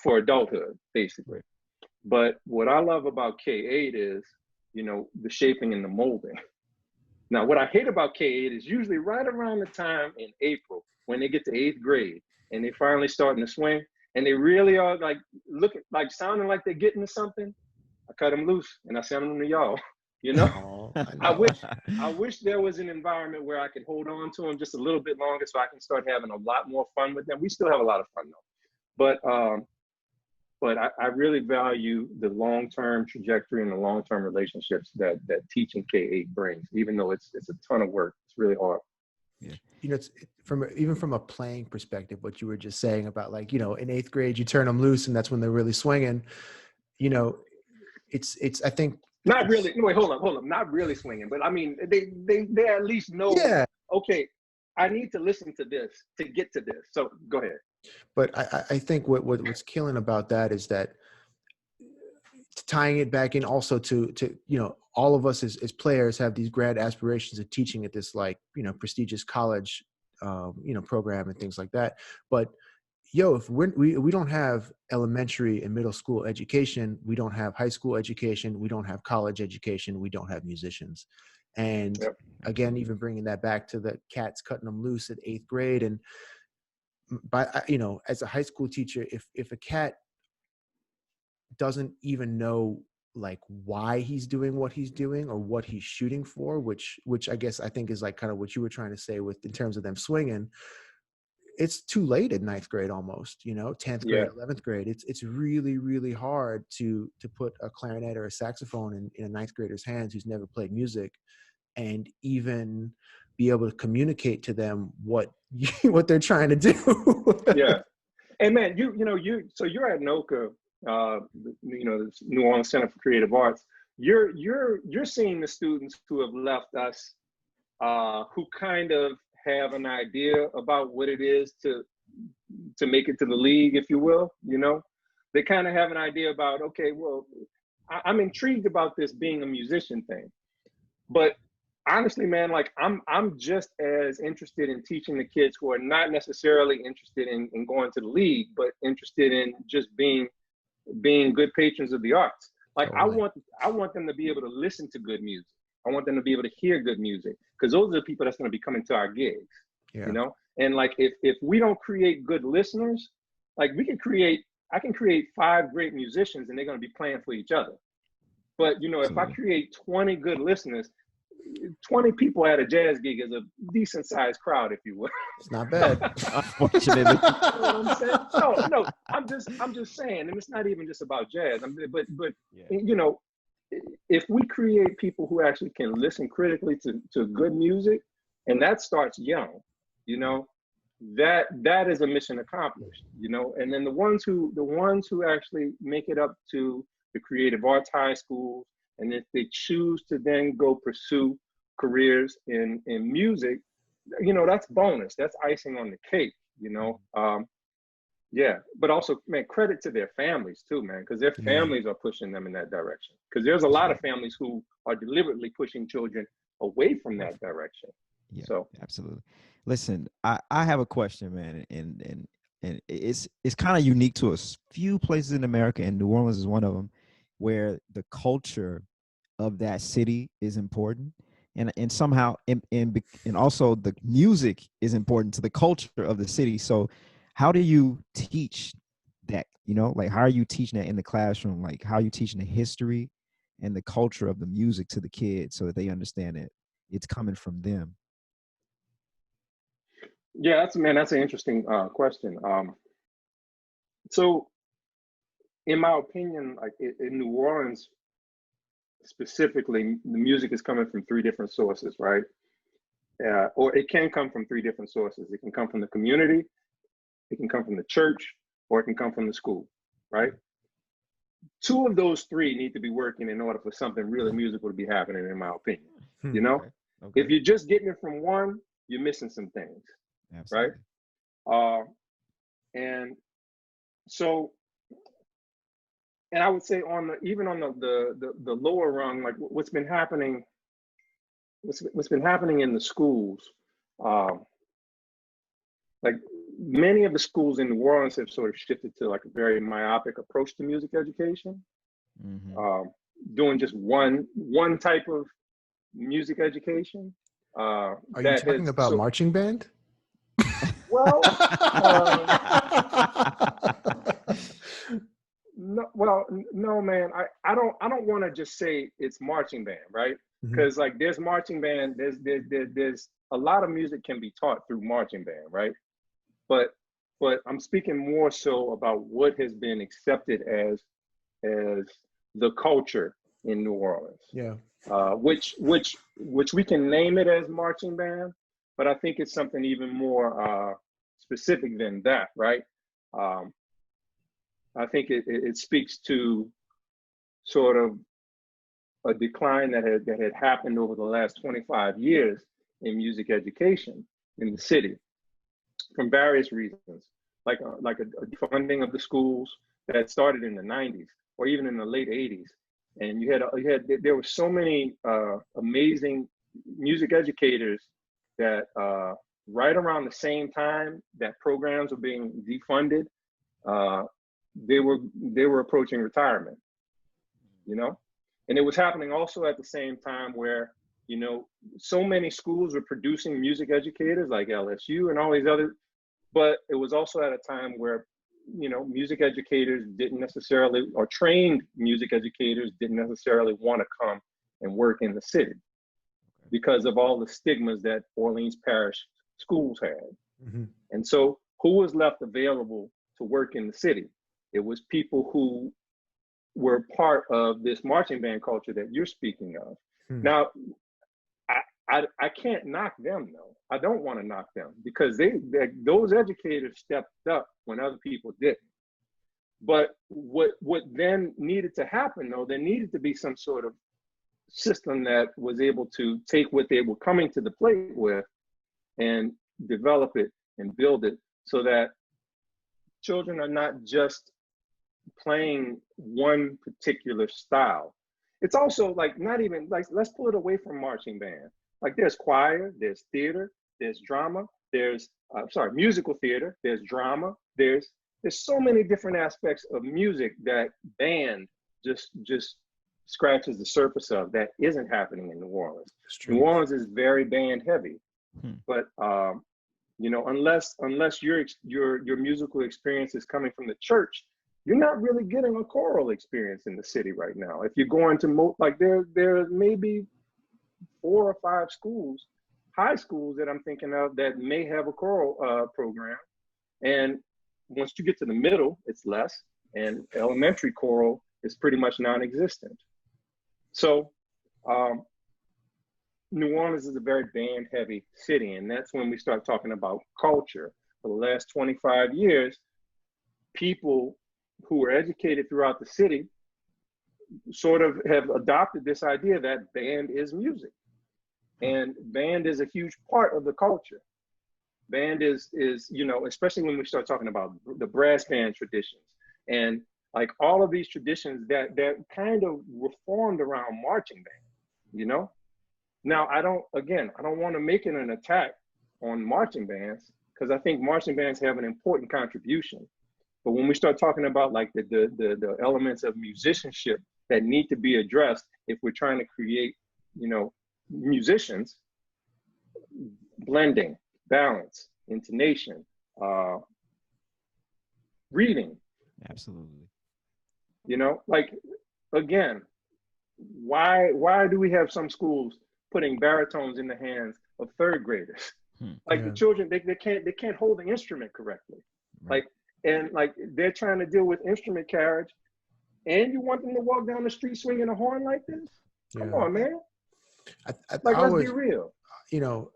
for adulthood, basically. But what I love about K-8 is, the shaping and the molding. Now, what I hate about K-8 is usually right around the time in April when they get to 8th grade and they finally starting to swing and they really are like looking, like sounding like they're getting to something. I cut them loose and I send them to y'all, Oh, I wish there was an environment where I could hold on to them just a little bit longer so I can start having a lot more fun with them. We still have a lot of fun though. But I really value the long-term trajectory and the long-term relationships that teaching K-8 brings, even though it's a ton of work. It's really hard. Yeah. It's even from a playing perspective, what you were just saying about, like, in 8th grade, you turn them loose and that's when they're really swinging, it's, I think. Not really. No, wait, hold up. Not really swinging, but I mean, they at least know, okay, I need to listen to this to get to this. So go ahead. But I think what's killing about that is that tying it back in also to all of us as players have these grad aspirations of teaching at this, like, prestigious college program and things like that. But if we don't have elementary and middle school education, we don't have high school education, we don't have college education, we don't have musicians. And again, even bringing that back to the cats cutting them loose at 8th grade, and as a high school teacher, if a cat doesn't even know, like, why he's doing what he's doing or what he's shooting for, which I guess I think is like kind of what you were trying to say with in terms of them swinging, it's too late at 9th grade almost, 10th grade, 11th grade. It's really, really hard to put a clarinet or a saxophone in a 9th grader's hands who's never played music and even be able to communicate to them what they're trying to do. Yeah. And man, so you're at NOCA, the New Orleans Center for Creative Arts. You're seeing the students who have left us, who kind of have an idea about what it is to make it to the league, if you will. They kind of have an idea about, okay, well, I'm intrigued about this being a musician thing, but honestly, man, like I'm just as interested in teaching the kids who are not necessarily interested in going to the league, but interested in just being good patrons of the arts. Like totally. I want them to be able to listen to good music. I want them to be able to hear good music, because those are the people that's going to be coming to our gigs. And like if we don't create good listeners, like I can create 5 great musicians and they're going to be playing for each other. But if I create 20 good listeners, 20 people at a jazz gig is a decent sized crowd, if you will. It's not bad. Unfortunately. You know what I'm saying? No, I'm just saying, and it's not even just about jazz. But if we create people who actually can listen critically to good music, and that starts young, that is a mission accomplished, and then the ones who actually make it up to the creative arts high schools, and if they choose to then go pursue careers in music, that's bonus. That's icing on the cake, But also, man, credit to their families too, man, because their families are pushing them in that direction. Because there's a lot of families who are deliberately pushing children away from that direction. Yeah, so absolutely. Listen, I have a question, man, and it's kind of unique to a few places in America, and New Orleans is one of them, where the culture of that city is important, and somehow and also the music is important to the culture of the city. So how do you teach that? Like, how are you teaching that in the classroom? Like, how are you teaching the history and the culture of the music to the kids so that they understand that it's coming from them? Yeah, that's an interesting question. So in my opinion, like in New Orleans specifically, the music is coming from 3 different sources, right? Or it can come from 3 different sources. It can come from the community, it can come from the church, or it can come from the school, right? 2 of those 3 need to be working in order for something really musical to be happening, in my opinion. Okay. If you're just getting it from one, you're missing some things. Absolutely. right? And so, and I would say on even on the lower rung, like what's been happening in the schools, like many of the schools in New Orleans have sort of shifted to like a very myopic approach to music education, doing just one type of music education. Are you talking about marching band? Well, no, man. I don't want to just say it's marching band, right? Because like there's marching band, there's a lot of music can be taught through marching band, right? But I'm speaking more so about what has been accepted as the culture in New Orleans. Yeah. Which we can name it as marching band, but I think it's something even more specific than that, right? I think it speaks to sort of a decline that had happened over the last 25 years in music education in the city, from various reasons, like a defunding of the schools that started in the 90s or even in the late 80s. And there were so many amazing music educators that right around the same time that programs were being defunded, they were approaching retirement, you know? And it was happening also at the same time where, you know, so many schools were producing music educators like LSU and all these other, but it was also at a time where, you know, music educators didn't necessarily, or trained music educators didn't necessarily want to come and work in the city because of all the stigmas that Orleans Parish schools had. And so who was left available to work in the city? It was people who were part of this marching band culture that you're speaking of. Now, I can't knock them though. I don't want to knock them because those educators stepped up when other people didn't. But what then needed to happen though, there needed to be some sort of system that was able to take what they were coming to the plate with and develop it and build it so that children are not just playing one particular style. It's also like not even like, let's pull it away from marching band. Like there's choir, there's theater, there's drama, there's musical theater, there's drama, there's so many different aspects of music that band just scratches the surface of that isn't happening in New Orleans. New Orleans is very band heavy, but you know, unless your musical experience is coming from the church, you're not really getting a choral experience in the city right now. If you're going to like there may be 4 or 5 schools, high schools that I'm thinking of that may have a choral program, and once you get to the middle, it's less, and elementary choral is pretty much non-existent. So New Orleans is a very band heavy city, and that's when we start talking about culture. For the last 25 years, people who were educated throughout the city sort of have adopted this idea that band is music, and band is a huge part of the culture. Band is, you know, especially when we start talking about the brass band traditions and like all of these traditions that kind of were formed around marching band, you know? Now, I don't want to make it an attack on marching bands because I think marching bands have an important contribution. But when we start talking about like the elements of musicianship that need to be addressed, if we're trying to create, you know, musicians, blending, balance, intonation, reading. Absolutely. You know, like, again, why do we have some schools putting baritones in the hands of 3rd graders? Like the children, they can't hold the instrument correctly. Right. Like they're trying to deal with instrument carriage, and you want them to walk down the street swinging a horn like this? Come on, man. Let's be real. You know,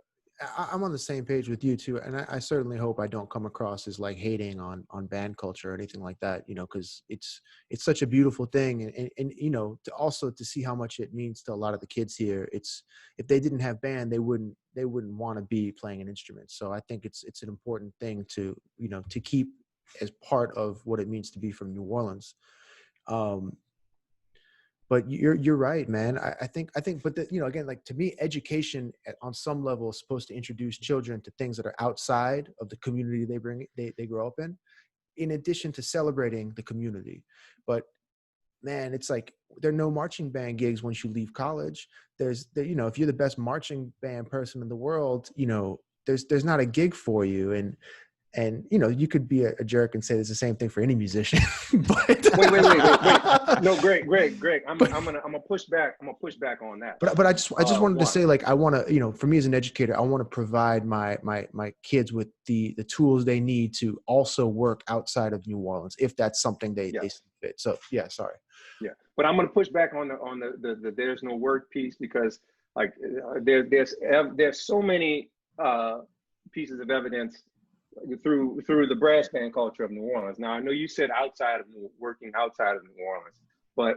I'm on the same page with you too, and I certainly hope I don't come across as like hating on band culture or anything like that, you know, because it's such a beautiful thing, and you know, to also to see how much it means to a lot of the kids here. It's if they didn't have band, they wouldn't want to be playing an instrument. So I think it's an important thing to, you know, to keep as part of what it means to be from New Orleans. Um, but you're right, man. I think, but you know, again, like to me, education on some level is supposed to introduce children to things that are outside of the community they grow up in addition to celebrating the community. But man, it's like there are no marching band gigs once you leave college. You know, if you're the best marching band person in the world, you know, there's not a gig for you. And you know, you could be a jerk and say it's the same thing for any musician. But wait. No, Greg. I'm gonna push back. I'm gonna push back on that. But I just wanted to say, like, I want to, you know, for me as an educator, I want to provide my kids with the tools they need to also work outside of New Orleans if that's something they see fit. So yeah, sorry. Yeah, but I'm gonna push back on the there's no work piece, because like there's so many pieces of evidence through the brass band culture of New Orleans. Now I know you said working outside of New Orleans, but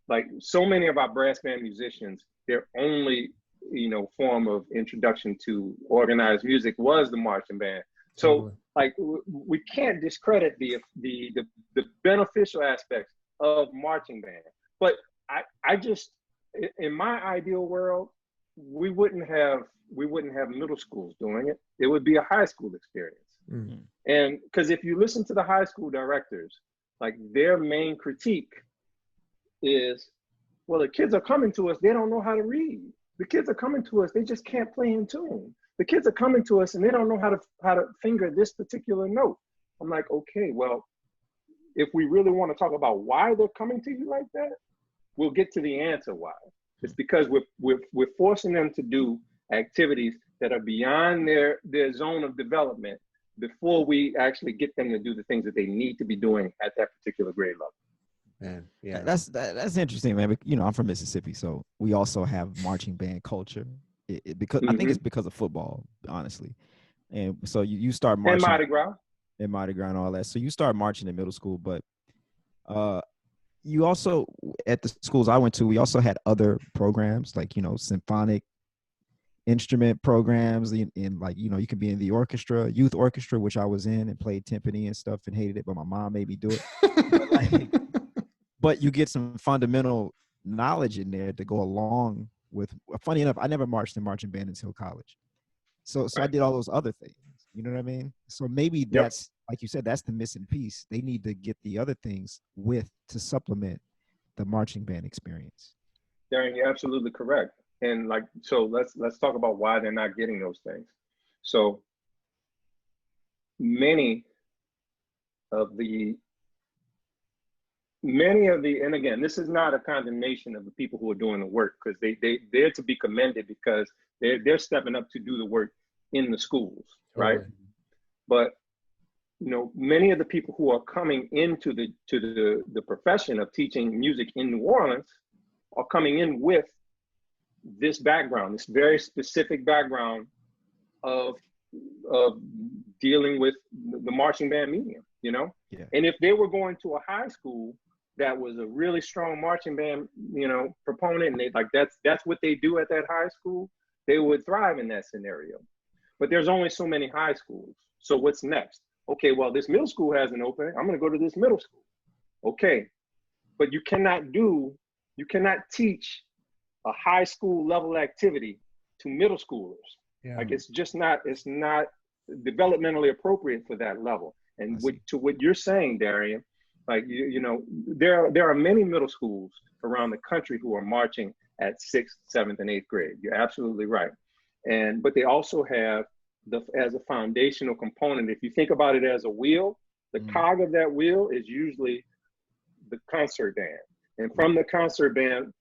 like so many of our brass band musicians, their only, you know, form of introduction to organized music was the marching band. So Totally. like we can't discredit the beneficial aspects of marching band. But I just, in my ideal world, we wouldn't have middle schools doing it. It would be a high school experience. Mm-hmm. And because if you listen to the high school directors, like their main critique is, well, the kids are coming to us, they don't know how to read. The kids are coming to us, they just can't play in tune. The kids are coming to us and they don't know how to finger this particular note. I'm like, okay, well, if we really want to talk about why they're coming to you like that, we'll get to the answer why. It's because we're forcing them to do activities that are beyond their zone of development before we actually get them to do the things that they need to be doing at that particular grade level. Man, yeah, that's interesting, man. You know, I'm from Mississippi, so we also have marching band culture. Because I think it's because of football, honestly. And so you start marching. And Mardi Gras. And Mardi Gras and all that. So you start marching in middle school, but you also, at the schools I went to, we also had other programs like, you know, symphonic instrument programs in like, you know, you could be in the orchestra, youth orchestra, which I was in and played timpani and stuff and hated it, but my mom made me do it. But you get some fundamental knowledge in there to go along with. Funny enough, I never marched in marching band until college. So I did all those other things. You know what I mean? So maybe that's, like you said, that's the missing piece. They need to get the other things to supplement the marching band experience. Darren, you're absolutely correct. And like, so let's talk about why they're not getting those things. So many of the, and again, this is not a condemnation of the people who are doing the work, because they're to be commended because they're stepping up to do the work in the schools, right? But you know, many of the people who are coming into the profession of teaching music in New Orleans are coming in with this background, this very specific background of dealing with the marching band medium, you know? Yeah. And if they were going to a high school that was a really strong marching band, you know, proponent, and they like that's what they do at that high school, they would thrive in that scenario. But there's only so many high schools. So what's next? Okay, well, this middle school has an opening. I'm going to go to this middle school. Okay, but you cannot teach a high school level activity to middle schoolers. Yeah. Like it's not developmentally appropriate for that level. And to what you're saying, Darrian, like you know, there are many middle schools around the country who are marching at 6th, 7th, and 8th grade. You're absolutely right. But they also have as a foundational component, if you think about it as a wheel, the cog of that wheel is usually the concert band. And from the concert band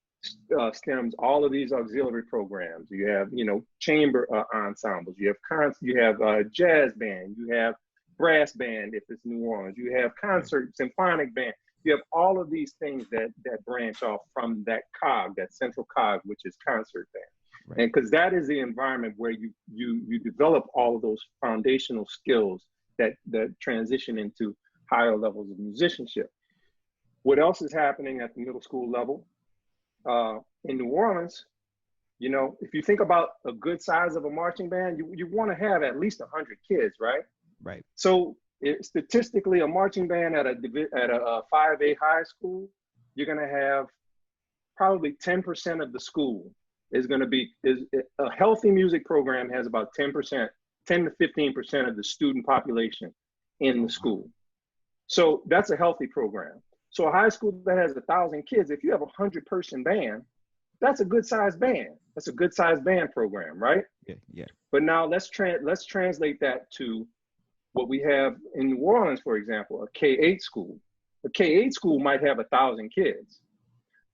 stems all of these auxiliary programs. You have, you know, chamber ensembles, you have jazz band, you have brass band if it's New Orleans, you have concert, symphonic band. You have all of these things that branch off from that cog, that central cog, which is concert band. Right. And because that is the environment where you develop all of those foundational skills that transition into higher levels of musicianship. What else is happening at the middle school level? In New Orleans, you know, if you think about a good size of a marching band, you want to have at least 100 kids, right? Right. So statistically, a marching band at a 5A high school, you're going to have probably 10% of the school is going to be, a healthy music program has about 10%, 10 to 15% of the student population in the school. So that's a healthy program. So a high school that has 1,000 kids, if you have a 100-person band, that's a good sized band. That's a good sized band program, right? Yeah, yeah. But now let's translate that to what we have in New Orleans, for example, a K-8 school. A K-8 school might have 1,000 kids.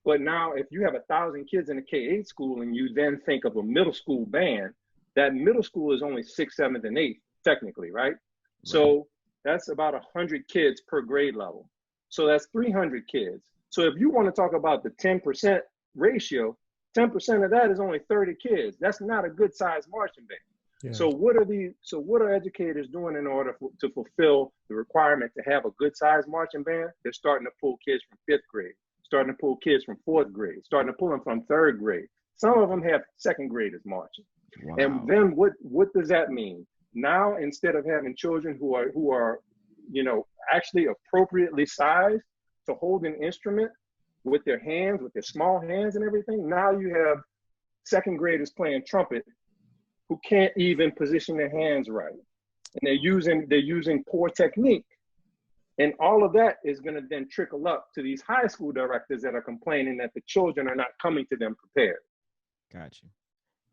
But now if you have 1,000 kids in a K-8 school and you then think of a middle school band, that middle school is only 6th, 7th, and 8th, technically, right? So that's about 100 kids per grade level. So that's 300 kids. So if you want to talk about the 10% ratio, 10% of that is only 30 kids. That's not a good sized marching band. Yeah. So what are educators doing in order to fulfill the requirement to have a good sized marching band? They're starting to pull kids from 5th grade, starting to pull kids from 4th grade, starting to pull them from 3rd grade. Some of them have 2nd graders marching. Wow. And then what does that mean? Now, instead of having children who are, you know, actually appropriately sized to hold an instrument with their hands, with their small hands and everything, now you have 2nd graders playing trumpet who can't even position their hands right. And they're using poor technique. And all of that is going to then trickle up to these high school directors that are complaining that the children are not coming to them prepared. Got you.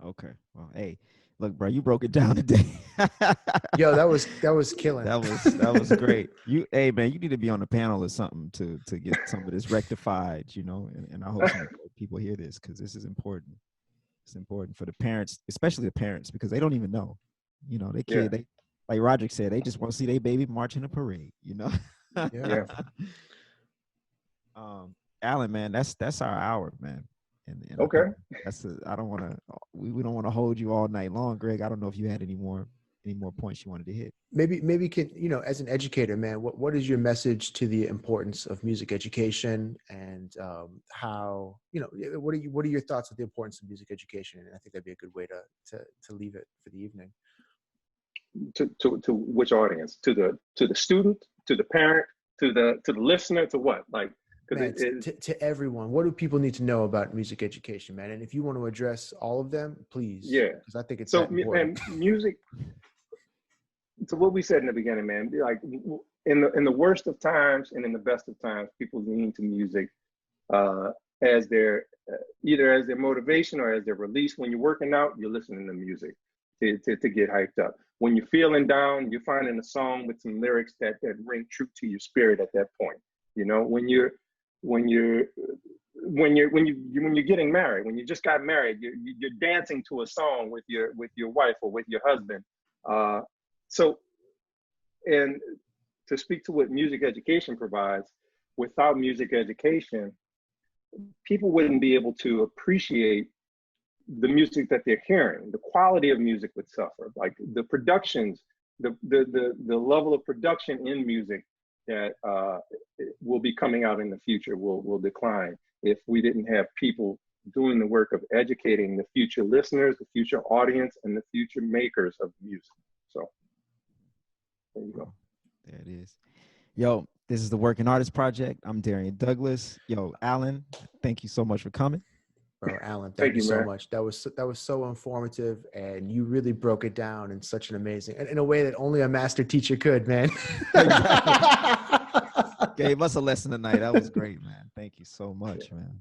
Okay. Well, hey, look, bro, you broke it down today. Yo, that was killing. That was great. Hey man, you need to be on the panel or something to get some of this rectified, you know, and I hope some people hear this because this is important. It's important for the parents, especially the parents, because they don't even know, you know, they like Roderick said, they just want to see their baby march in a parade, you know? Yeah. Alan, man, that's our hour, man. And okay. I don't want to, we don't want to hold you all night long, Greg. I don't know if you had any more points you wanted to hit. Maybe can, you know, as an educator, man, what is your message to the importance of music education and how, you know, what are your thoughts on the importance of music education? And I think that'd be a good way to leave it for the evening. To which audience? To the student, to the parent, to the listener, to what? Like, man, to everyone. What do people need to know about music education, man? And if you want to address all of them, please. Yeah, because I think it's so important. And music. So what we said in the beginning, man, like in the worst of times and in the best of times, people lean to music as their either as their motivation or as their release. When you're working out, you're listening to music to get hyped up. When you're feeling down, you're finding a song with some lyrics that ring true to your spirit at that point. You know, when you're getting married, when you just got married, you're dancing to a song with your wife or with your husband. So, and to speak to what music education provides, without music education, people wouldn't be able to appreciate the music that they're hearing. The quality of music would suffer. Like the productions, the level of production in music that will be coming out in the future will decline if we didn't have people doing the work of educating the future listeners, the future audience, and the future makers of music. So there you go. There it is. Yo, this is the Working Artist Project. I'm Darrian Douglas. Yo, Alan, thank you so much for coming. Bro, Alan, thank you so much. That was so informative, and you really broke it down in such an amazing, and in a way that only a master teacher could, man. Gave us a lesson tonight. That was great, man. Thank you so much, man.